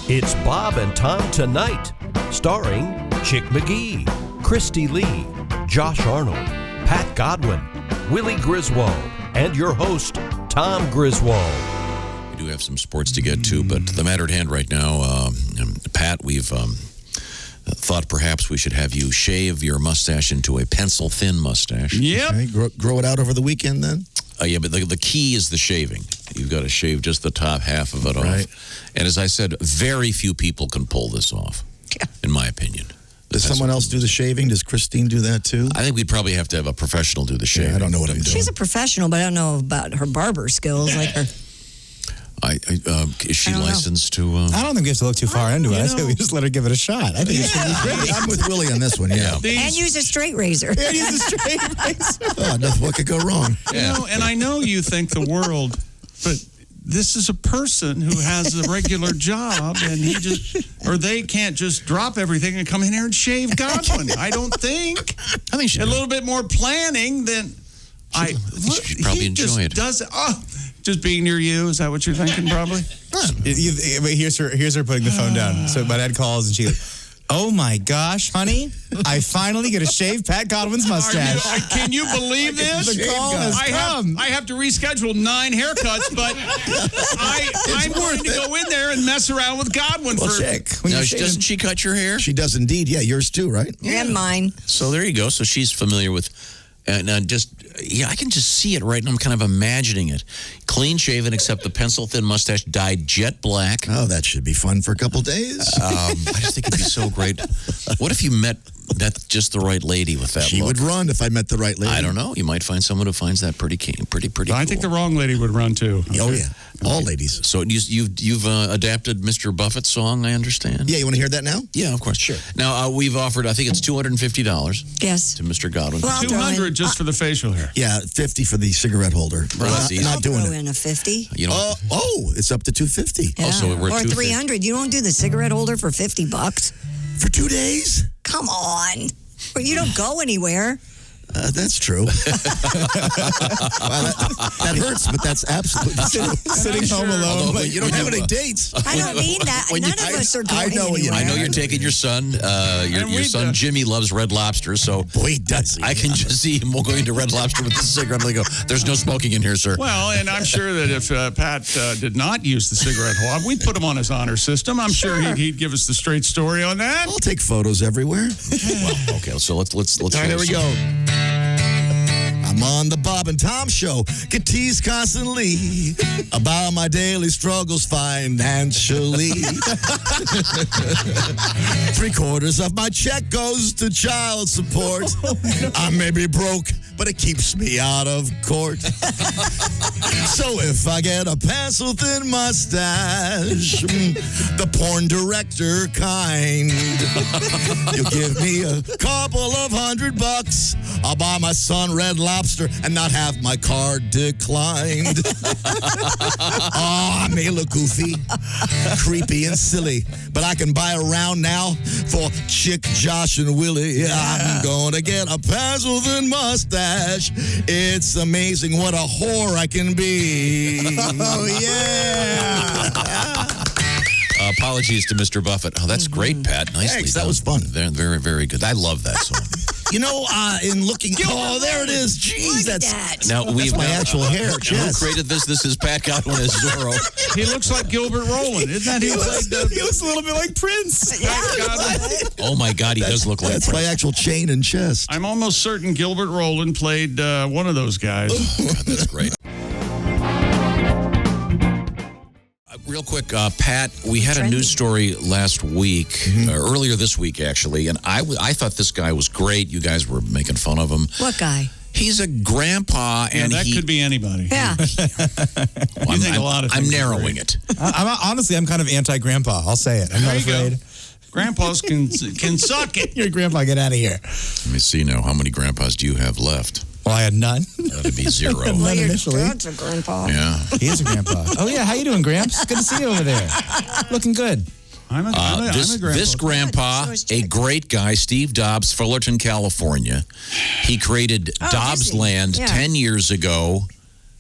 It's Bob and Tom Tonight, starring Chick McGee, Christy Lee, Josh Arnold, Pat Godwin, Willie Griswold, and your host, Tom Griswold. We do have some sports to get to, but the matter at hand right now, Pat, we've thought perhaps we should have you shave your mustache into a pencil-thin mustache. Yep. Okay, grow it out over the weekend then? Yeah, but the key is the shaving. You've got to shave just the top half of it off. And as I said, very few people can pull this off, in my opinion. Does someone else do the shaving? Does Christine do that too? I think we'd probably have to have a professional do the shaving. Yeah, I don't know what I'm doing. She's a professional, but I don't know about her barber skills. Like her. Is she licensed to? I don't think we have to look too far into it. I say we just let her give it a shot. I think it should be great. I'm with Willie on this one, yeah. And use a straight razor. And use a straight razor. Oh, what could go wrong? You know, and I know you think the world, but this is a person who has a regular job, and they can't just drop everything and come in here and shave Godwin. I don't think. I think a little bit more planning than she'd probably enjoy it. Just being near you, is that what you're thinking, probably? Here's her putting the phone down. So my dad calls and she goes, "Oh my gosh, honey, I finally get to shave Pat Godwin's mustache." Can you believe this? The call has come. I have to reschedule 9 haircuts, but I'm going to go in there and mess around with Godwin for... Now, doesn't she cut your hair? She does indeed. Yeah, yours too, right? And mine. So there you go. So she's familiar with... And I can just see it right now. I'm kind of imagining it. Clean shaven, except the pencil-thin mustache dyed jet black. Oh, that should be fun for a couple days. I just think it'd be so great. What if you met just the right lady with that She look? would run if I met the right lady. I don't know. You might find someone who finds that pretty cool. I think the wrong lady would run, too. Oh, yeah. All ladies. So you've adapted Mr. Buffett's song, I understand? Yeah, you want to hear that now? Yeah, of course. Sure. Now, we've offered, I think it's $250. Yes. To Mr. Godwin. Well, $200 just for the facial hair. Yeah, $50 for the cigarette holder. Not doing throw it. in a 50. You know, it's up to $250. Yeah. Oh, so we're or $250. 300. You don't do the cigarette holder for $50 For 2 days? Come on. But you don't go anywhere. That's true. that hurts, but that's absolutely true. Sitting home alone. But you don't have any dates. I don't mean that. None of us are going anywhere. I know you're taking your son. Your son Jimmy loves Red Lobster, so boy, he does. I can just see him going to Red Lobster with the cigarette. And they go, "There's no smoking in here, sir." Well, and I'm sure that if Pat did not use the cigarette holder, we'd put him on his honor system. I'm sure he'd give us the straight story on that. I'll take photos everywhere. Well, okay, so let's. All right, here we go. I'm on the Bob and Tom Show. Get teased constantly about my daily struggles financially. 3/4 of my check goes to child support. I may be broke, but it keeps me out of court. So if I get a pencil-thin mustache, the porn director kind, you'll give me a couple of $100. I'll buy my son Red Lobster and not have my card declined. Oh, I may look goofy, creepy, and silly, but I can buy a round now for Chick, Josh, and Willie. I'm gonna get a pencil-thin mustache. It's amazing what a whore I can be. Oh, yeah. Apologies to Mr. Buffett. Oh, that's great, Pat. Nicely Thanks, done. that was fun. Very, very, very good. I love that song. You know, in looking... Oh, there it is. Jeez, that's my actual hair. Who created this? This is Pat Godwin as Zorro. He looks like Gilbert Roland. Isn't that he looks a little bit like Prince. Oh, my God, he does look like That's Prince. my actual chain and chest. I'm almost certain Gilbert Roland played one of those guys. God, that's great. Real quick, Pat, we had a news story last week, earlier this week, actually, and I thought this guy was great. You guys were making fun of him. What guy? He's a grandpa, and that could be anybody. Yeah. Well, think a lot of I'm things are narrowing great. it. Honestly, I'm kind of anti-grandpa. I'll say it. I'm not afraid. Grandpas can suck it. Your grandpa, get out of here. Let me see now. How many grandpas do you have left? Well, I had none. That'd be 0. None initially. That's a grandpa. Yeah. He is a grandpa. Oh, yeah. How you doing, Gramps? Good to see you over there. Looking good. I'm a grandpa. This grandpa, a great guy, Steve Dobbs, Fullerton, California. He created Dobbs Land 10 years ago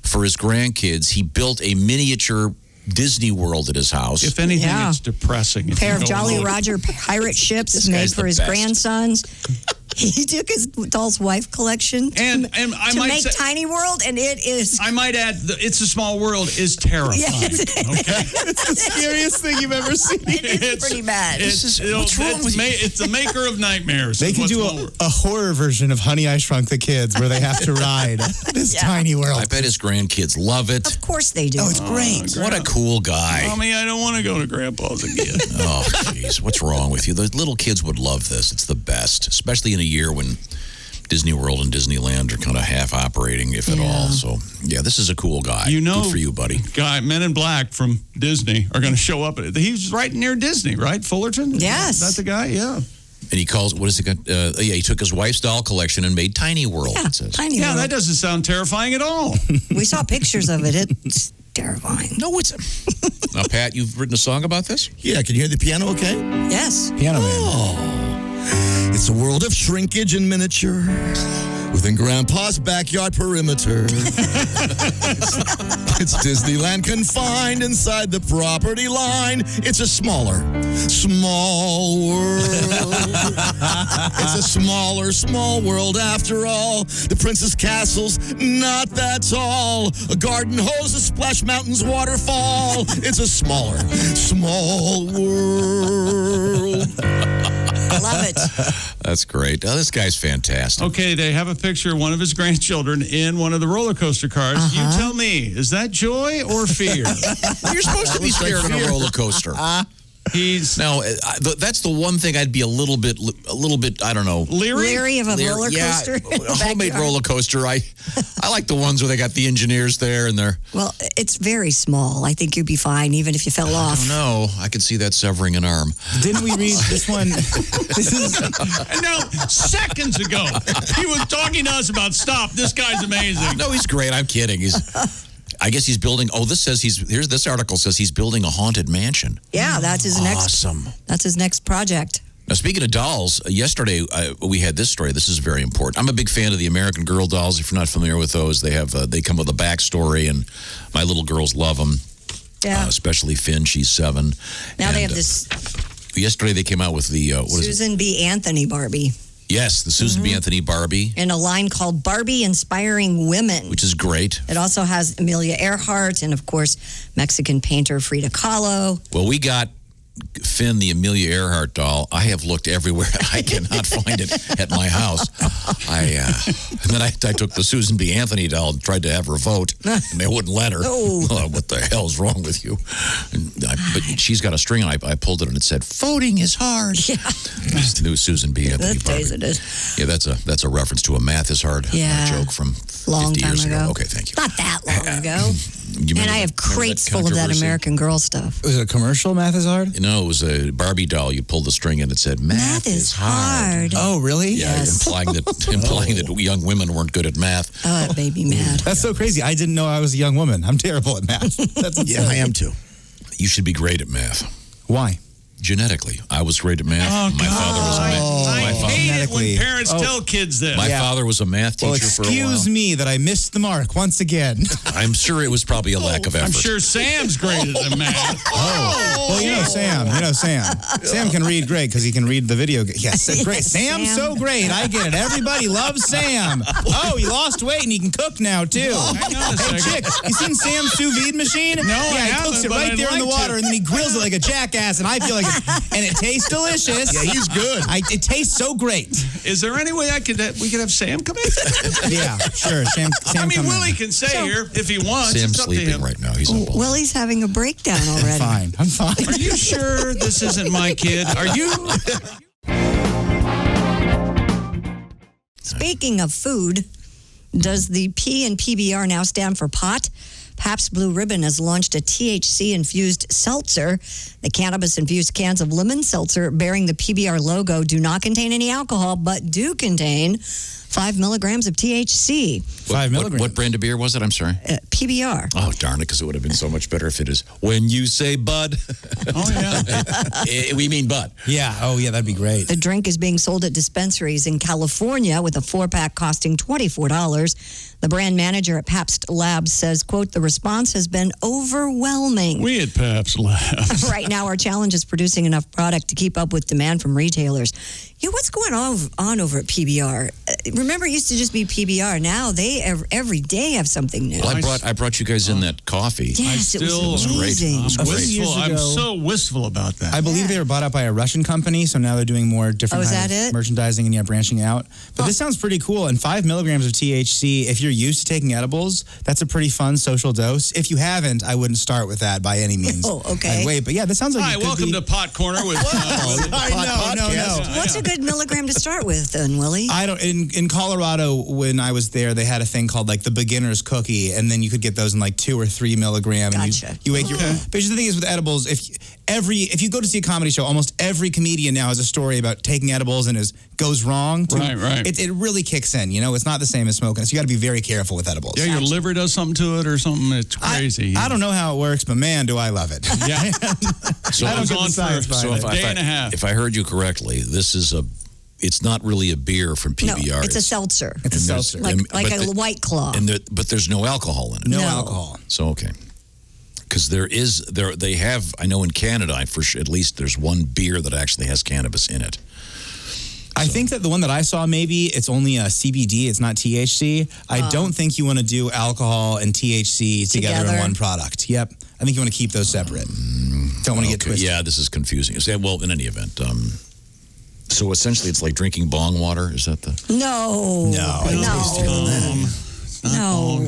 for his grandkids. He built a miniature Disney World at his house. If anything, Yeah. it's depressing. If Pair you of don't Jolly know. Roger pirate ships This made guy's for the his best. grandsons. He took his doll's wife collection And I to might make say, Tiny World, and it is. I might add, It's a Small World is terrifying. Yes. Okay, It's the scariest thing you've ever seen. It's pretty bad. What's wrong with you? It's the maker of nightmares. They is can what's do wrong. a horror version of Honey, I Shrunk the Kids where they have to ride this tiny world. I bet his grandkids love it. Of course they do. Oh, it's great. What a cool guy. Mommy, I don't want to go to Grandpa's again. Oh, jeez. What's wrong with you? The little kids would love this. It's the best, especially in a year when Disney World and Disneyland are kind of half operating, if at all. So, yeah, this is a cool guy. You know, good for you, buddy. Guy, Men in Black from Disney are going to show up. He's right near Disney, right? Fullerton? Yes. Is that the guy? Yeah. And he calls, what is it? He took his wife's doll collection and made Tiny World, Yeah, it says. Tiny Yeah, World. that doesn't sound terrifying at all. We saw pictures of it. It's terrifying. No, it's... Now, Pat, you've written a song about this? Yeah, can you hear the piano okay? Yes. Piano Man. It's a world of shrinkage and miniature within Grandpa's backyard perimeter. It's Disneyland confined inside the property line. It's a small world. It's a small world after all. The Princess Castle's not that tall. A garden hose, a splash mountain's waterfall. It's a small world. I love it. That's great. Oh, this guy's fantastic. Okay, they have a picture of one of his grandchildren in one of the roller coaster cars. You tell me, is that joy or fear? You're supposed to be scared on a roller coaster. He's Now, that's the one thing I'd be a little bit, I don't know. Leery of a roller coaster. Yeah, a homemade roller coaster. I like the ones where they got the engineers there and they're. Well, it's very small. I think you'd be fine even if you fell off. No, I could see that severing an arm. Didn't we read this one? This is and now seconds ago he was talking to us about stop. This guy's amazing. No, he's great. I'm kidding. I guess he's building. Oh, this article says he's building a haunted mansion. Yeah, that's his Awesome. That's his next project. Now, speaking of dolls, yesterday we had this story. This is very important. I'm a big fan of the American Girl dolls. If you're not familiar with those, they come with a backstory, and my little girls love them. Yeah. Especially Finn. She's 7. Now they And, have this Yesterday they came out with the what is it? Susan B. Anthony Barbie Yes, the Susan B. Anthony Barbie, in a line called Barbie Inspiring Women. which is great. It also has Amelia Earhart and, of course, Mexican painter Frida Kahlo. Well, we got Finn, the Amelia Earhart doll. I have looked everywhere. I cannot find it at my house. And then I took the Susan B. Anthony doll and tried to have her vote, and they wouldn't let her. Oh. What the hell is wrong with you? But she's got a string, and I pulled it, and it said, "Voting is hard." Yeah, It's the new Susan B. Anthony that Barbie. days it is. Yeah, that's a reference to a math is hard joke from Long 50 time years ago. Okay, thank you. Not that long ago. You remember And I have that- remember crates that full of that controversy? American Girl stuff. was it a commercial? Math is hard. No, it was a Barbie doll. You pulled the string and it said, "Math is hard." Oh, really? Yeah, Yes. implying that young women weren't good at math. Oh, it made me mad. That's so crazy. I didn't know I was a young woman. I'm terrible at math. That's Yeah, I am too. You should be great at math. Why? Genetically, I was great at math. Oh, my father was a I math. hate it Genetically. when parents Oh. tell kids this. My Yeah. father was a math teacher Well, for a while. excuse me that I missed the mark once again. I'm sure it was probably a lack of effort. I'm sure Sam's great at math. Well, you know Sam. Sam can read great because he can read the video. Yes, great. Sam's Sam. so great. I get it. Everybody loves Sam. Oh, he lost weight and he can cook now too. Hang on a Hey, second. chick, you seen Sam's sous vide machine? No, I yeah, he haven't, cooks it but right I'd there in the like to. water, and then he grills it like a jackass, and I feel like and it tastes delicious. Yeah, he's good. It tastes so great. Is there any way we could have Sam come in? Yeah, sure. Sam I mean, come in. Willie can stay here if he wants. Sam's It's up to sleeping him. right now. He's up all Willie's having a breakdown already. I'm fine. Are you sure this isn't my kid? Are you? Speaking of food, does the P in PBR now stand for pot? Pabst Blue Ribbon has launched a THC-infused seltzer. The cannabis-infused cans of lemon seltzer bearing the PBR logo do not contain any alcohol, but do contain 5 milligrams of THC. 5 milligrams. What brand of beer was it? I'm sorry. PBR. Oh, darn it, because it would have been so much better if it is when you say bud. Oh, yeah. We mean bud. Yeah. Oh, yeah. That'd be great. The drink is being sold at dispensaries in California with a 4-pack costing $24. The brand manager at Pabst Labs says, quote, the response has been overwhelming. We at Pabst Labs. Right now, our challenge is producing enough product to keep up with demand from retailers. What's going on over at PBR? Remember, it used to just be PBR. Now they every day have something new. Well, I brought you guys in that coffee. Yes, it was great. amazing. It was great. I'm so wistful about that. I believe they were bought out by a Russian company, so now they're doing more different is kinds that of it? merchandising and branching out. But this sounds pretty cool. And 5 milligrams of THC, if you're used to taking edibles, that's a pretty fun social dose. If you haven't, I wouldn't start with that by any means. Oh, okay. I'd wait, but yeah, this sounds like Hi, it could welcome be... to Pot Corner with. No. What's a good milligram to start with then, Willie? I don't. In Colorado, when I was there, they had a thing called like the beginner's cookie, and then you could get those in like 2 or 3 milligram. Gotcha. And you wake your. But the thing is with edibles, if you go to see a comedy show, almost every comedian now has a story about taking edibles and goes wrong. Right. It really kicks in. It's not the same as smoking. So you got to be very careful with edibles. Yeah, your liver does something to it or something. It's crazy. I don't know how it works, but man, do I love it. Yeah. So I don't get the on science for behind it. a day and a half. If I heard you correctly, it's not really a beer from No, PBR. it's a seltzer. It's a seltzer. Like a White Claw. But there's no alcohol in it. No No. alcohol. So okay, because they have. I know in Canada, for sure, at least there's one beer that actually has cannabis in it. I think that the one that I saw, maybe it's only a CBD, it's not THC. I don't think you want to do alcohol and THC together in one product. Yep. I think you want to keep those separate. Don't want to get twisted. Yeah, this is confusing. Well, in any event, so essentially it's like drinking bong water. Is that the? No. No,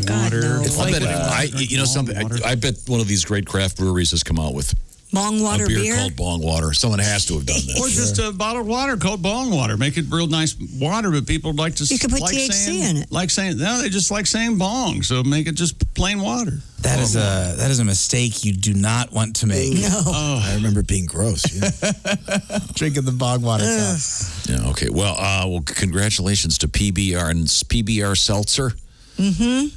God, no. It's I like bet I bet one of these great craft breweries has come out with Bong water a beer called bong water. Someone has to have done that. Or just a bottled water called bong water. Make it real nice water, but people like to. You could put like THC saying, in it. Like saying no, they just like saying bong. So make it just plain water. That is a mistake you do not want to make. No. Oh, I remember it being gross. Yeah. Drinking the bog water. Yeah. Okay. Well, congratulations to PBR and PBR seltzer. Mm-hmm.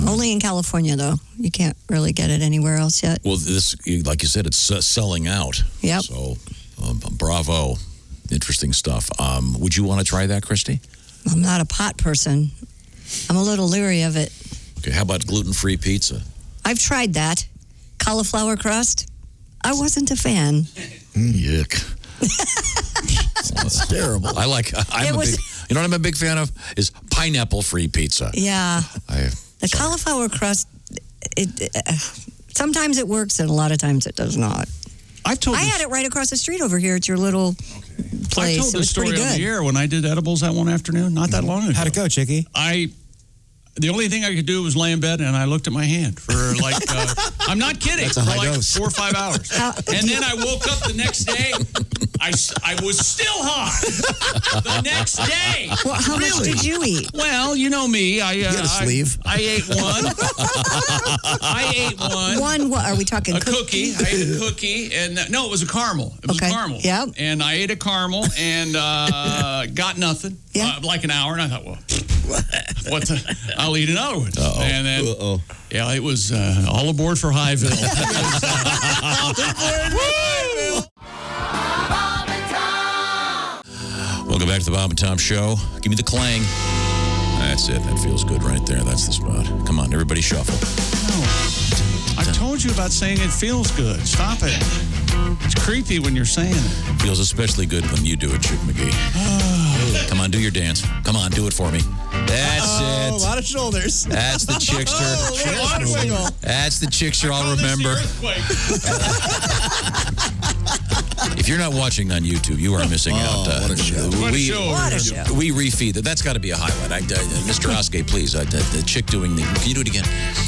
Only in California, though. You can't really get it anywhere else yet. Well, this, like you said, it's selling out. Yep. So, bravo. Interesting stuff. Would you want to try that, Christy? I'm not a pot person. I'm a little leery of it. Okay. How about gluten-free pizza? I've tried that. Cauliflower crust. I wasn't a fan. Yuck. That's terrible. You know what I'm a big fan of? Is pineapple-free pizza. Yeah. The cauliflower crust, sometimes it works and a lot of times it does not. I had it right across the street over here at your little place. I told It this was story pretty on good. the air when I did edibles that one afternoon, not that long ago. How'd it go, Chickie? The only thing I could do was lay in bed and I looked at my hand for like, I'm not kidding, That's a for high like dose. 4 or 5 hours. And then I woke up the next day, I was still hot the next day. Well, how much did you eat? Well, you know me. You had a sleeve. I ate one. One, what are we talking? A cookie. I ate a cookie, and no, it was a caramel. It was a caramel. Yep. And I ate a caramel and got nothing. Yeah. Like an hour, and I thought, well, I'll eat another one. Uh-oh. And then, yeah, it was all aboard for Highville. Welcome back to the Bob and Tom Show. Give me the clang. That's it. That feels good right there. That's the spot. Come on, everybody shuffle. I told you about saying it feels good. Stop it. It's creepy when you're saying it. Feels especially good when you do it, Chick McGee. Come on, do your dance. Come on, do it for me. That's A it. lot of shoulders. That's the chickster. A lot of wiggle. That's the chickster I'll remember. If you're not watching on YouTube, you are missing out. what a show. What a show. We refeed that. That's got to be a highlight. Mr. Oskey, please. The chick doing the. Can you do it again?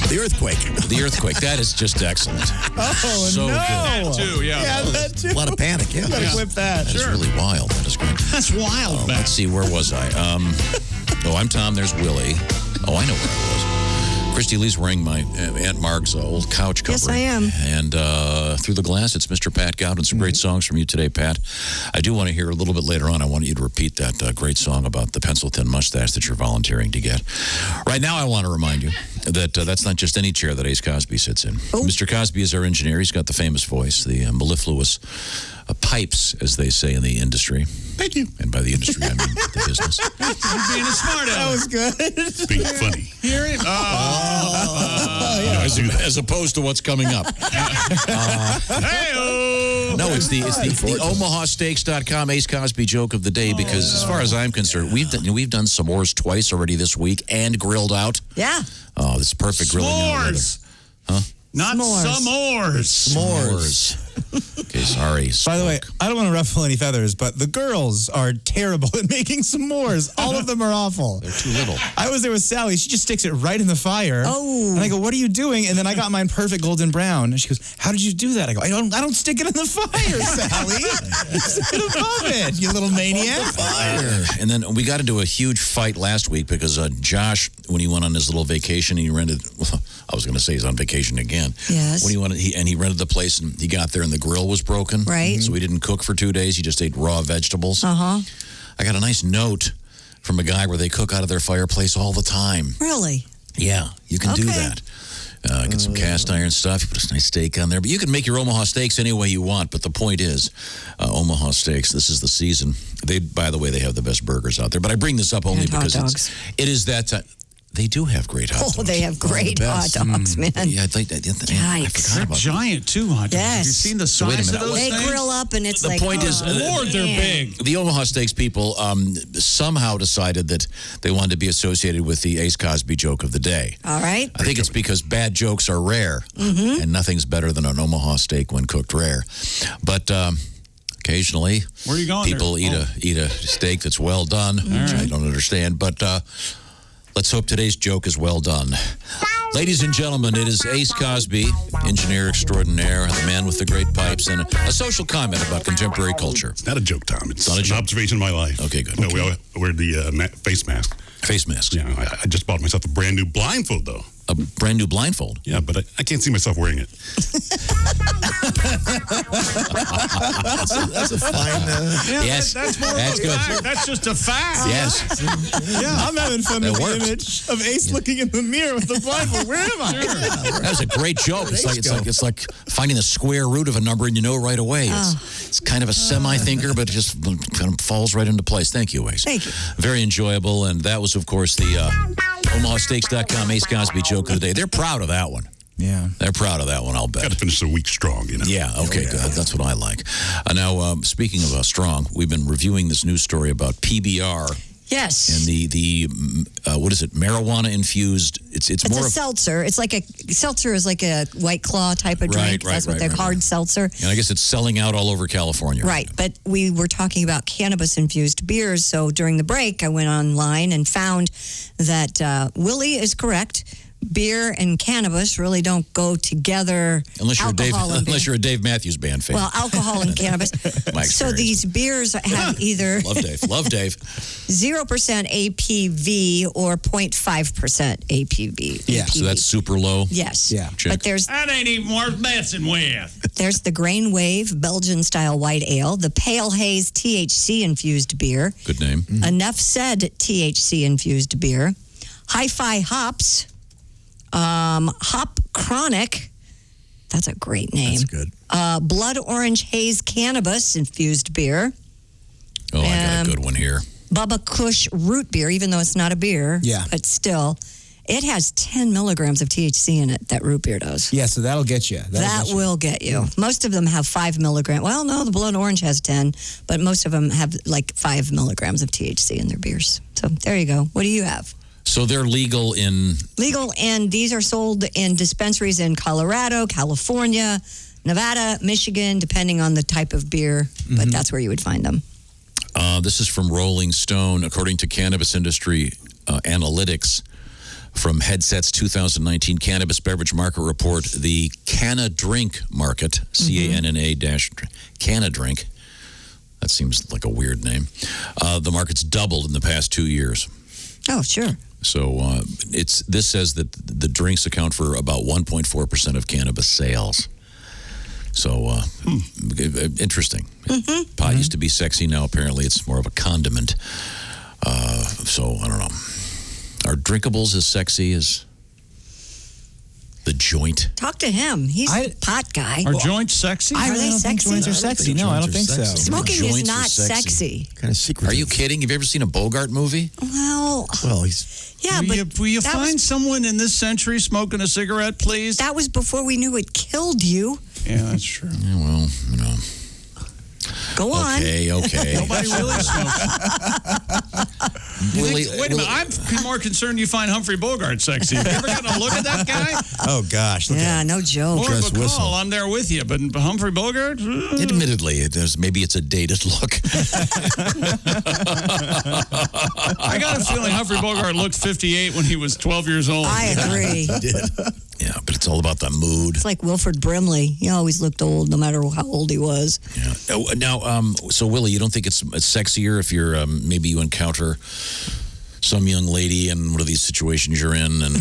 The earthquake. The earthquake. That is just excellent. Oh, So no. good. That too, yeah. Yeah, that too. A lot of panic, yeah. Gotta clip that. That is really wild. That is great. That's wild, man. Let's see, where was I? I'm Tom. There's Willie. Oh, I know where I was. Christy Lee's wearing my Aunt Marg's old couch cover. Yes, I am. And through the glass, it's Mr. Pat Godwin. Some great songs from you today, Pat. I do want to hear a little bit later on. I want you to repeat that great song about the pencil-thin mustache that you're volunteering to get. Right now, I want to remind you that that's not just any chair that Ace Cosby sits in. Oh. Mr. Cosby is our engineer. He's got the famous voice, the mellifluous pipes, as they say in the industry. Thank you. And by the industry, I mean the business. Being a smart That was good. Being funny. Hear it? As opposed to what's coming up. Hey-oh. No, it's the OmahaSteaks.com Ace Cosby joke of the day, because as far as I'm concerned, we've done s'mores twice already this week and grilled out. Yeah. Oh, this is perfect grilling out weather. S'mores. Huh? Not s'mores. S'mores. Okay, sorry. By the way, I don't want to ruffle any feathers, but the girls are terrible at making s'mores. All of them are awful. They're too little. I was there with Sally. She just sticks it right in the fire. Oh. And I go, what are you doing? And then I got mine perfect golden brown. And she goes, how did you do that? I go, I don't stick it in the fire, Sally. Stick it above it, you little maniac. And then we got into a huge fight last week because Josh, when he went on his little vacation, he rented, well, I was going to say he's on vacation again. Yes. When he rented the place, and he got there and the grill was broken. Right. So he didn't cook for 2 days. He just ate raw vegetables. Uh-huh. I got a nice note from a guy where they cook out of their fireplace all the time. Really? Yeah, you can do Okay. that. Get some cast iron stuff. You put a nice steak on there. But you can make your Omaha steaks any way you want. But the point is, Omaha Steaks, this is the season. By the way, they have the best burgers out there. But I bring this up only And hot because dogs. it is that time. They do have great hot dogs. Oh, they have great the hot best. dogs, man. Yeah, I forgot Yikes. about that. Giant, too, hot dogs. Yes. Have you seen the Wait a size of minute. those They things? grill up and it's The like, point is, Lord, they're man. big. The Omaha Steaks people somehow decided that they wanted to be associated with the Ace Cosby joke of the day. All right. I think it's because bad jokes are rare, and nothing's better than an Omaha steak when cooked rare. But occasionally, Where are you going people there? eat a steak that's well done, which I don't understand. But let's hope today's joke is well done. Ladies and gentlemen, it is Ace Cosby, engineer extraordinaire, the man with the great pipes, and a social comment about contemporary culture. It's not a joke, Tom. It's not a an joke. observation of my life. Okay, good. No, we all wear the face mask. Face masks. Yeah, I just bought myself a brand new blindfold, though. A brand new blindfold. Yeah, but I can't see myself wearing it. That's a fine. Yes, That's more that's of a good. fact. That's just a fact. Yes. I'm having fun That with works. the image of Ace looking in the mirror with the blindfold. Where am I? That was a great joke. It's like finding the square root of a number and you know right away. It's kind of a semi-thinker, but it just kind of falls right into place. Thank you, Ace. Thank you. Very enjoyable. And that was, of course, the OmahaSteaks.com Ace Cosby joke of the day. They're proud of that one. Yeah. They're proud of that one, I'll bet. Got to finish the week strong, you know. Yeah, okay, good. That's what I like. Now, speaking of strong, we've been reviewing this news story about PBR Yes. and the what is it, marijuana-infused, it's It's more a of, seltzer. It's like seltzer is like a White Claw type of drink. That's what they're hard seltzer. and I guess it's selling out all over California. Right, but we were talking about cannabis-infused beers, so during the break, I went online and found that Willie is correct. Beer and cannabis really don't go together. Unless you're Alcohol a Dave Matthews Band fan. Well, alcohol and cannabis. My So experience. these beers have either Love Dave. 0% APV or 0.5% APV. Yeah, So that's super low. Yes. Yeah. Check. But there's That ain't even worth messing with. the Grain Wave Belgian style white ale, the Pale Haze THC infused beer, Good name. Enough Said THC infused beer, Hi-Fi Hops, Hop Chronic. That's a great name. That's good. Blood Orange Haze Cannabis infused beer, Oh, I got a good one here. Bubba Kush root beer, even though it's not a beer. Yeah. But still, it has 10 milligrams of THC in it, that root beer does. Yeah, so that'll get you. That will get you. Most of them have 5 milligrams. Well, no, the Blood Orange has 10, but most of them have like 5 milligrams of THC in their beers. So there you go. What do you have? So they're legal in, Legal, and these are sold in dispensaries in Colorado, California, Nevada, Michigan, depending on the type of beer, but that's where you would find them. this is from Rolling Stone, according to Cannabis Industry Analytics from Headset's 2019 Cannabis Beverage Market Report, the Canna Drink market, Canna Drink, that seems like a weird name, the market's doubled in the past 2 years. Oh, sure. So this says that the drinks account for about 1.4% of cannabis sales. So interesting. Pot used to be sexy. Now apparently it's more of a condiment. So I don't know. Are drinkables as sexy as? The joint. Talk to him. He's a pot guy. Are joints sexy? Are they don't think sexy? joints are sexy. No, I don't think so. Smoking Joints is are not sexy. sexy. Kind of secret. Are you kidding? Have you ever seen a Bogart movie? Well, he's yeah, Will you that find was, someone in this century smoking a cigarette, please? that was before we knew it killed you. Yeah, that's true. Yeah, well, you know. Go on. Okay. Nobody really smokes. Willie, Wait a minute. I'm more concerned you find Humphrey Bogart sexy. Have you ever gotten a look at that guy? Oh, gosh. Look Yeah, no joke. More of a call. I'm there with you. But Humphrey Bogart? Admittedly, maybe it's a dated look. I got a feeling Humphrey Bogart looked 58 when he was 12 years old. I agree. Yeah, but it's all about the mood. It's like Wilford Brimley. He always looked old, no matter how old he was. Yeah. Oh, now, so Willie, you don't think it's sexier if you're maybe you encounter some young lady in one of these situations you're in, and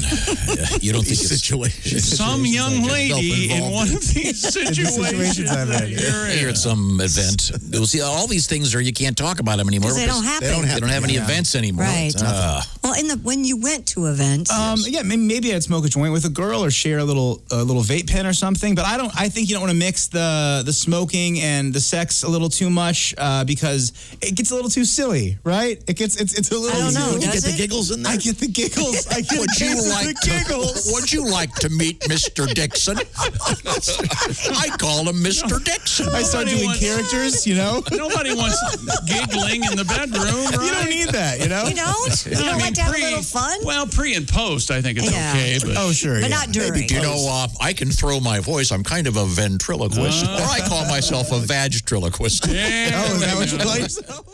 you don't think it's Some young lady in one of these situations I'm in. you're at some event. You'll see all these things you can't talk about them anymore. Because they don't happen. They don't have any events anymore. Right. Well, when you went to events, Yeah, maybe I'd smoke a joint with a girl or share a little vape pen or something. But I think you don't want to mix the smoking and the sex a little too much because it gets a little too silly, right? It's a little. I don't know. You Does get the it? giggles in there? I get the giggles. Would you like to meet Mr. Dixon? I call him Mr. Dixon. I start doing characters, Nobody wants giggling in the bedroom, right? You don't need that, you don't? You don't like to have a little fun? Well, pre and post, I think it's Yeah. okay. But Oh, sure. But yeah. not during. You know, I can throw my voice. I'm kind of a ventriloquist, or I call myself a vag-triloquist. yeah, Oh, is that what you call yourself?